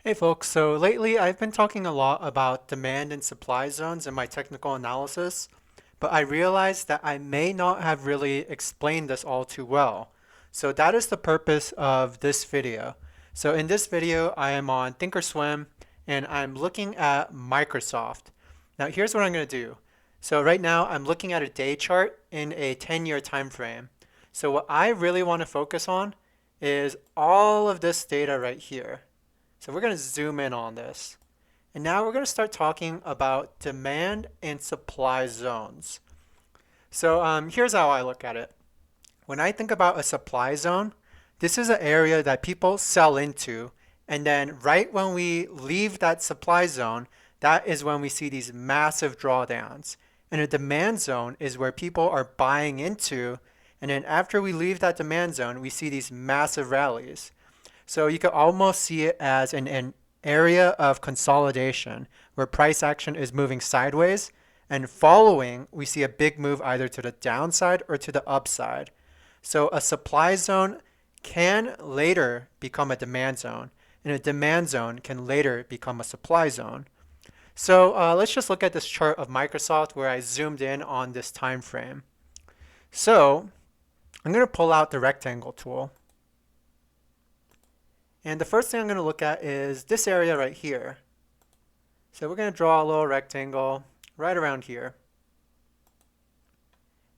Hey folks, so lately I've been talking a lot about demand and supply zones in my technical analysis, but I realized that I may not have really explained this all too well. So that is the purpose of this video. So in this video, I am on Thinkorswim and I'm looking at Microsoft. Now here's what I'm going to do. So right now I'm looking at a day chart in a 10-year time frame. So what I really want to focus on is all of this data right here. So we're going to zoom in on this. And now we're going to start talking about demand and supply zones. So here's how I look at it. When I think about a supply zone, this is an area that people sell into. And then right when we leave that supply zone, that is when we see these massive drawdowns. And a demand zone is where people are buying into. And then after we leave that demand zone, we see these massive rallies. So you could almost see it as an area of consolidation where price action is moving sideways, and following, we see a big move either to the downside or to the upside. So a supply zone can later become a demand zone, and a demand zone can later become a supply zone. So let's just look at this chart of Microsoft where I zoomed in on this time frame. So I'm going to pull out the rectangle tool. And the first thing I'm going to look at is this area right here. So we're going to draw a little rectangle right around here.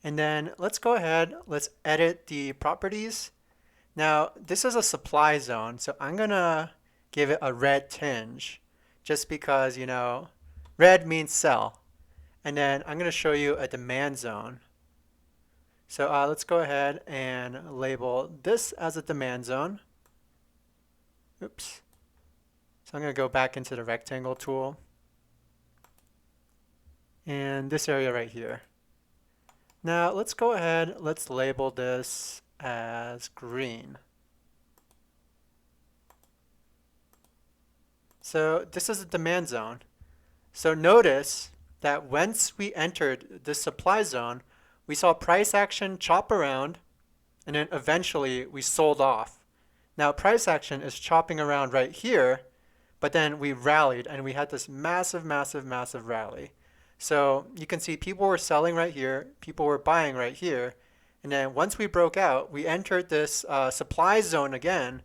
And then let's go ahead, let's edit the properties. Now, this is a supply zone, so I'm going to give it a red tinge just because, red means sell. And then I'm going to show you a demand zone. So let's go ahead and label this as a demand zone. Oops. So I'm going to go back into the rectangle tool. And this area right here. Now let's go ahead, let's label this as green. So this is a demand zone. So notice that once we entered this supply zone, we saw price action chop around, and then eventually we sold off. Now price action is chopping around right here, but then we rallied and we had this massive, massive, massive rally. So you can see people were selling right here, people were buying right here, and then once we broke out, we entered this supply zone again.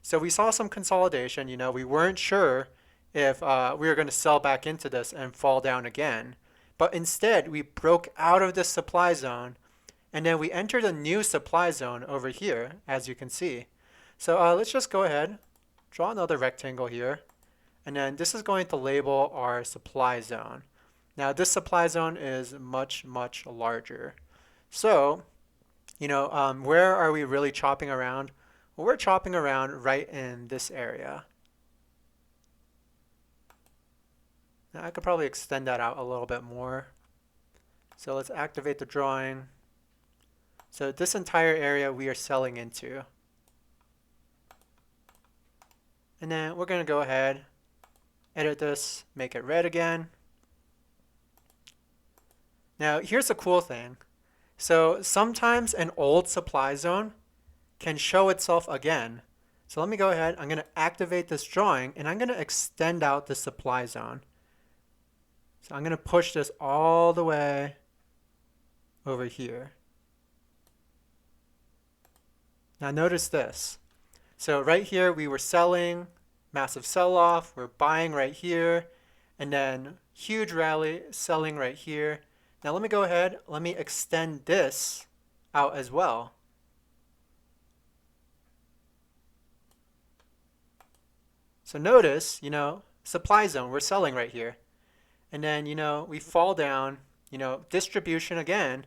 So we saw some consolidation. We weren't sure if we were going to sell back into this and fall down again. But instead, we broke out of this supply zone, and then we entered a new supply zone over here, as you can see. So let's just go ahead, draw another rectangle here, and then this is going to label our supply zone. Now this supply zone is much, much larger. So, where are we really chopping around? Well, we're chopping around right in this area. Now I could probably extend that out a little bit more. So let's activate the drawing. So this entire area we are selling into. And then we're going to go ahead, edit this, make it red again. Now here's the cool thing. So sometimes an old supply zone can show itself again. So let me go ahead, I'm going to activate this drawing and I'm going to extend out the supply zone. So I'm going to push this all the way over here. Now notice this. So right here we were selling, massive sell-off, we're buying right here, and then huge rally, selling right here. Now let me go ahead, let me extend this out as well. So notice, supply zone, we're selling right here. And then, we fall down, distribution again,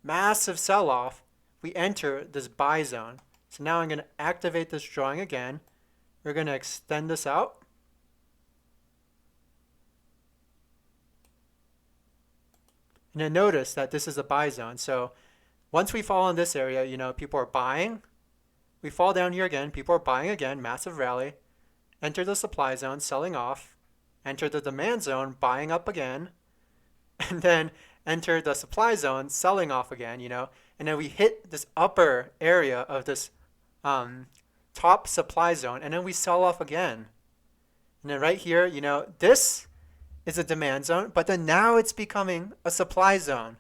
massive sell-off, we enter this buy zone. So now I'm going to activate this drawing again. We're going to extend this out. And then notice that this is a buy zone. So once we fall in this area, people are buying. We fall down here again. People are buying again, massive rally. Enter the supply zone, selling off. Enter the demand zone, buying up again. And then enter the supply zone, selling off again, And then we hit this upper area of this top supply zone, and then we sell off again. And then right here, this is a demand zone, but then now it's becoming a supply zone.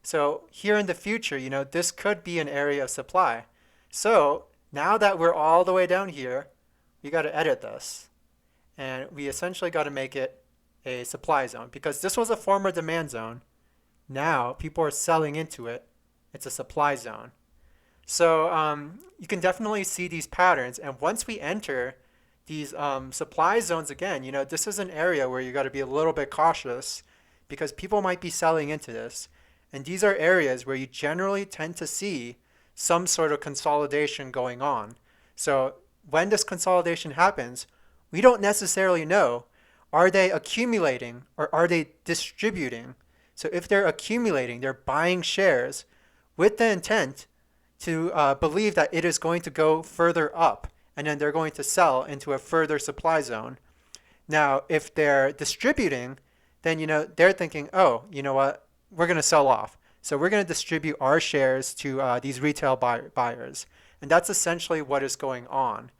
So here in the future, this could be an area of supply. So now that we're all the way down here, we got to edit this. And we essentially got to make it a supply zone because this was a former demand zone. Now people are selling into it. It's a supply zone. So you can definitely see these patterns. And once we enter these supply zones again, this is an area where you got to be a little bit cautious because people might be selling into this. And these are areas where you generally tend to see some sort of consolidation going on. So when this consolidation happens, we don't necessarily know, are they accumulating or are they distributing? So if they're accumulating, they're buying shares with the intent to believe that it is going to go further up and then they're going to sell into a further supply zone. Now, if they're distributing, then they're thinking, oh, you know what? We're going to sell off. So we're going to distribute our shares to these retail buyers. And that's essentially what is going on.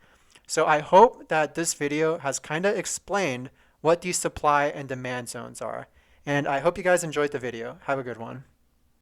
So I hope that this video has kind of explained what these supply and demand zones are. And I hope you guys enjoyed the video. Have a good one.